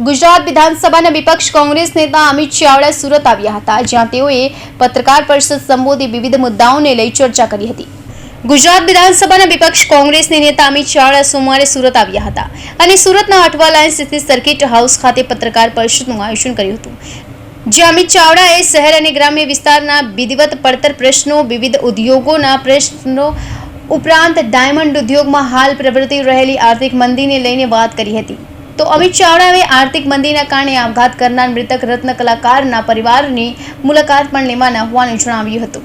ગુજરાત વિધાનસભાના વિપક્ષ કોંગ્રેસ નેતા અમિત ચાવડા સુરત આવ્યા હતા, જ્યાં તેઓએ પત્રકાર પરિષદ સંબોધી વિવિધ મુદ્દાઓને લઈ ચર્ચા કરી હતી। ગુજરાત વિધાનસભાના વિપક્ષ કોંગ્રેસના નેતા અમિત ચાવડા સોમવારે સુરત આવ્યા હતા અને સુરતના અઠવા લાઇન સ્થિત સર્કિટ હાઉસ ખાતે પત્રકાર પરિષદનું આયોજન કર્યું હતું, જ્યાં અમિત ચાવડાએ શહેર અને ગ્રામ્ય વિસ્તારના વિધિવત પડતર પ્રશ્નો, વિવિધ ઉદ્યોગોના પ્રશ્નો ઉપરાંત ડાયમંડ ઉદ્યોગમાં હાલ પ્રવર્તી રહેલી આર્થિક મંદીને લઈને વાત કરી હતી। તો અમિત ચાવડાએ આર્થિક મંદીના કારણે આપઘાત કરનાર મૃતક રત્ન કલાકારના પરિવારની મુલાકાત પણ લેવાના હોવાનું જણાવ્યું હતું।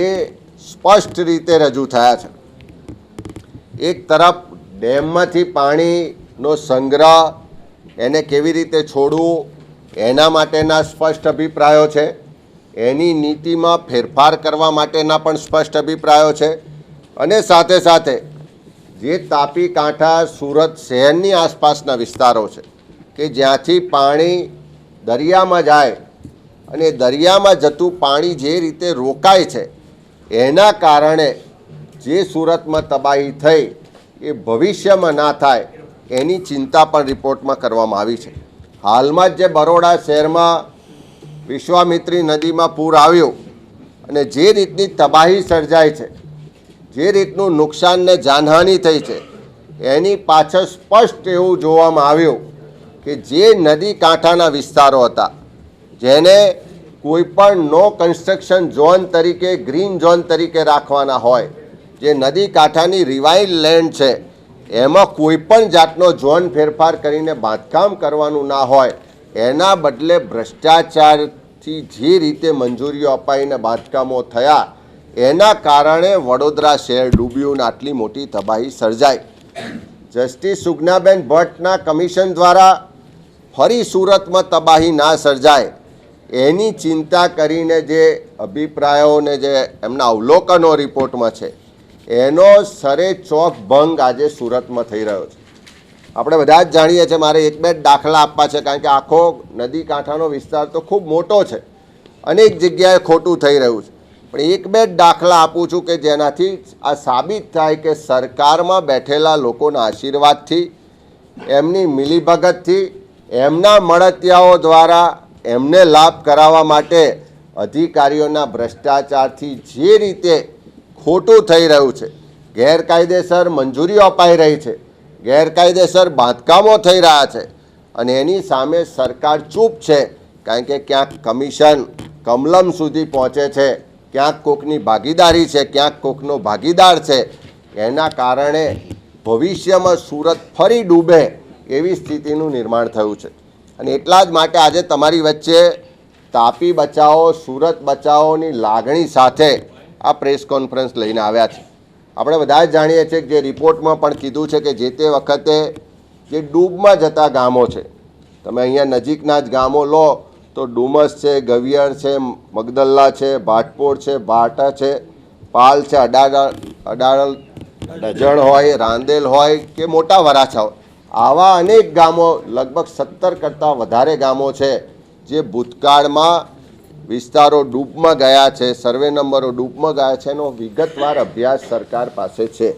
એ સ્પષ્ટ રીતે રજૂ થયા છે। એક તરફ ડેમમાંથી પાણીનો સંગ્રહ એને કેવી રીતે છોડવું એના માટેના સ્પષ્ટ અભિપ્રાયો છે, એની નીતિમાં ફેરફાર કરવા માટેના પણ સ્પષ્ટ અભિપ્રાયો છે, અને સાથે સાથે જે તાપી કાંઠા સુરત શહેરની આસપાસના વિસ્તારો છે કે જ્યાંથી પાણી દરિયામાં જાય અને દરિયામાં જતું પાણી જે રીતે રોકાય છે એના કારણે જે સુરતમાં તબાહી થઈ એ ભવિષ્યમાં ના થાય એની ચિંતા પણ રિપોર્ટમાં કરવામાં આવી છે। હાલમાં જ જે બરોડા શહેરમાં વિશ્વામિત્રી નદીમાં પૂર આવ્યું અને જે રીતની તબાહી સર્જાઈ છે, જે રીતનું નુકસાન ને જાનહાનિ થઈ છે, એની પાછળ સ્પષ્ટ એવું જોવામાં આવ્યું કે જે નદી કાંઠાના વિસ્તારો હતા જેને કોઈપણ નો કન્સ્ટ્રક્શન ઝોન તરીકે, ગ્રીન ઝોન તરીકે રાખવાના હોય, જે નદી કાંઠાની રિવાઇલ્ડ લેન્ડ છે એમાં કોઈપણ જાતનો ઝોન ફેરફાર કરીને બાંધકામ કરવાનું ના હોય, એના બદલે ભ્રષ્ટાચારથી જે રીતે મંજૂરીઓ અપાઈને બાંધકામો થયા એના કારણે વડોદરા શહેર ડૂબ્યું અને આટલી મોટી તબાહી સર્જાઈ। જસ્ટિસ સુગનાબેન ભટ્ટના કમિશન દ્વારા ફરી સુરતમાં તબાહી ના સર્જાય એની ચિંતા કરીને જે અભિપ્રાયોને જે એમના અવલોકનો રિપોર્ટમાં છે એનો સરેચોક ભંગ આજે સુરતમાં થઈ રહ્યો છે। આપણે બધા જ જાણીએ છીએ, મારે એક બે દાખલા આપવા છે કારણ કે આખો નદી કાંઠાનો વિસ્તાર તો ખૂબ મોટો છે, અનેક જગ્યાએ ખોટું થઈ રહ્યું છે, પણ એક બે દાખલા આપું છું કે જેનાથી આ સાબિત થાય કે સરકારમાં બેઠેલા લોકોના આશીર્વાદથી, એમની મિલીભગતથી, એમના મળતિયાઓ દ્વારા એમને લાભ કરાવવા માટે અધિકારીઓના ભ્રષ્ટાચારથી જે રીતે ખોટું થઈ રહ્યું છે, ગેરકાયદેસર મંજૂરીઓ અપાઈ રહી છે, ગેરકાયદેસર બાંધકામો થઈ રહ્યા છે અને એની સામે સરકાર ચૂપ છે કારણ કે ક્યાંક કમિશન કમલમ સુધી પહોંચે છે, ક્યાંક કોકની ભાગીદારી છે, ક્યાંક કોકનો ભાગીદાર છે, એના કારણે ભવિષ્યમાં સુરત ફરી ડૂબે એવી સ્થિતિનું નિર્માણ થયું છે। અને એટલા જ માટે આજે તમારી વચ્ચે તાપી બચાવો, સુરત બચાવોની લાગણી સાથે આ પ્રેસ કોન્ફરન્સ લઈને આવ્યા છે। આપણે બધા જ જાણીએ છીએ કે જે રિપોર્ટમાં પણ કીધું છે કે જે તે વખતે જે ડૂબમાં જતા ગામો છે, તમે અહીંયા નજીકના જ ગામો લો તો ડુમસ છે, ગવિયર છે, મગદલ્લા છે, ભાટપોર છે, ભાટા છે, પાલ છે, અડાળલ ડજણ હોય, રાંદેલ હોય કે મોટા વરાછા હોય, આવા અનેક ગામો, લગભગ 17 કરતાં વધારે ગામો છે જે ભૂતકાળમાં વિસ્તારો ડૂબમાં ગયા છે, સર્વે નંબરો ડૂબમાં ગયા છે, એનો વિગતવાર અભ્યાસ સરકાર પાસે છે।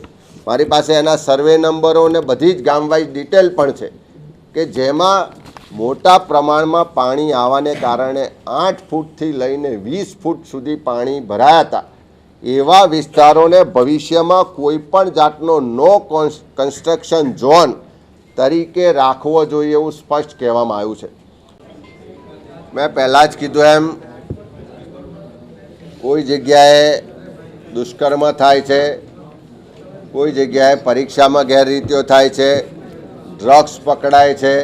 મારી પાસે એના સર્વે નંબરો ને બધી જ ગામવાઇઝ ડિટેલ પણ છે કે જેમાં મોટા પ્રમાણમાં પાણી આવવાને કારણે 8 ફૂટથી લઈને 20 ફૂટ સુધી પાણી ભરાયા હતા એવા વિસ્તારોને ભવિષ્યમાં કોઈપણ જાતનો નો કન્સ્ટ્રક્શન ઝોન તરીકે રાખવો જોઈએ એવું સ્પષ્ટ કહેવામાં આવ્યું છે। મેં પહેલાં જ કીધું એમ કોઈ જગ્યાએ દુષ્કર્મ થાય છે, કોઈ જગ્યાએ પરીક્ષામાં ગેરરીતિઓ થાય છે, ડ્રગ્સ પકડાય છે,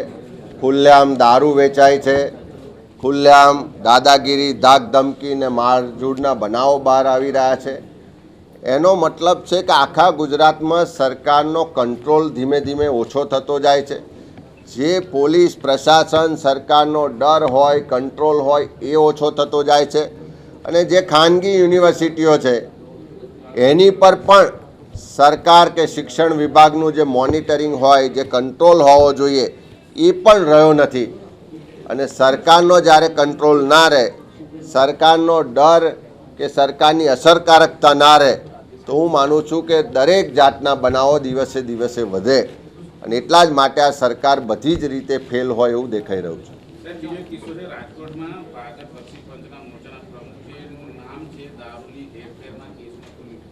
ખુલ્લેઆમ દારૂ વેચાય છે, ખુલ્લેઆમ દાદાગીરી, ધાક ધમકી ને મારઝૂડના બનાવો બહાર આવી રહ્યા છે। એનો મતલબ છે કે આખા ગુજરાતમાં સરકારનો કંટ્રોલ ધીમે ધીમે ઓછો થતો જાય છે। જે પોલીસ પ્રશાસન, સરકારનો ડર હોય, કંટ્રોલ હોય એ ઓછો થતો જાય છે અને જે ખાનગી યુનિવર્સિટીઓ છે એની પર પણ સરકાર કે શિક્ષણ વિભાગનું જે મોનિટરિંગ હોય, જે કંટ્રોલ હોવો જોઈએ એ પણ રહ્યો નથી। અને સરકારનો જ્યારે કંટ્રોલ ના રહે, સરકારનો ડર કે સરકારની અસરકારકતા ના રહે તો હું માનું છું કે દરેક જાતના બનાવો દિવસે દિવસે વધે અને એટલા જ માટે આ સરકાર બધી જ રીતે ફેલ હોય એવું દેખાઈ રહ્યું છે. સાહેબ, બીજો કિસ્સો છે રાજકોટમાં ભાજપ બક્ષી પંચના મોરચાના પ્રમુખનું નામ છે દારૂની હેરફેરના કેસમાં ખુલ્યું.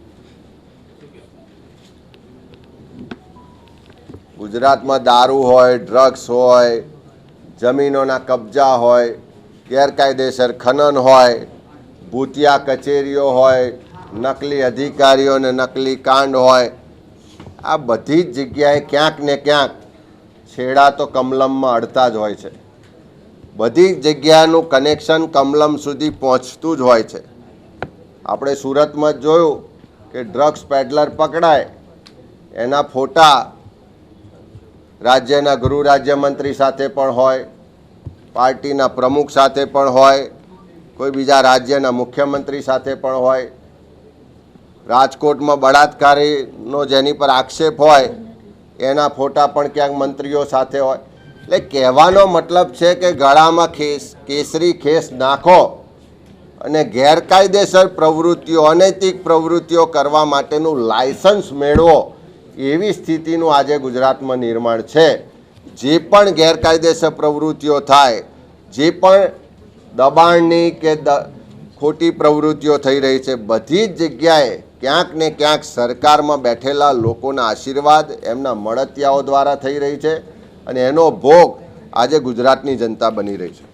શું કહેશો? ગુજરાતમાં દારૂ હોય, ડ્રગ્સ હોય, જમીનોના કબજા હોય, ગેરકાયદેસર ખનન હોય, ભૂતિયા કચેરીઓ હોય, નકલી અધિકારીઓ અને નકલી કાંડ હોય, આ બધી જ જગ્યાએ ક્યાંક ને ક્યાંક છેડા તો કમલમમાં અડતા જ હોય છે. બધી જ જગ્યાનું કનેક્શન કમલમ સુધી પહોંચતું જ હોય છે. આપણે સુરતમાં જ જોયું કે ડ્રગ્સ પેડલર પકડાય, એના ફોટા રાજ્યના ગૃહ રાજ્યમંત્રી સાથે પણ હોય, પાર્ટીના પ્રમુખ સાથે પણ હોય, કોઈ બીજા રાજ્યના મુખ્યમંત્રી સાથે પણ હોય. રાજકોટમાં બળાત્કારીનો જેની પર આક્ષેપ હોય એના ફોટા પણ ક્યાંક મંત્રીઓ સાથે હોય. એટલે કહેવાનો મતલબ છે કે ગળામાં કેસરી ખેસ નાખો અને ગેરકાયદેસર પ્રવૃત્તિઓ, અનૈતિક પ્રવૃત્તિઓ કરવા માટેનું લાયસન્સ મેળવો, એવી સ્થિતિનું આજે ગુજરાતમાં નિર્માણ છે. જે પણ ગેરકાયદેસર પ્રવૃત્તિઓ થાય, જે પણ દબાણની કે ખોટી પ્રવૃત્તિઓ થઈ રહી છે, બધી જ જગ્યાએ ક્યાંક ને ક્યાંક સરકારમાં બેઠેલા લોકોના આશીર્વાદ, એમના મળતિયાઓ દ્વારા થઈ રહી છે અને એનો ભોગ આજે ગુજરાતની જનતા બની રહી છે.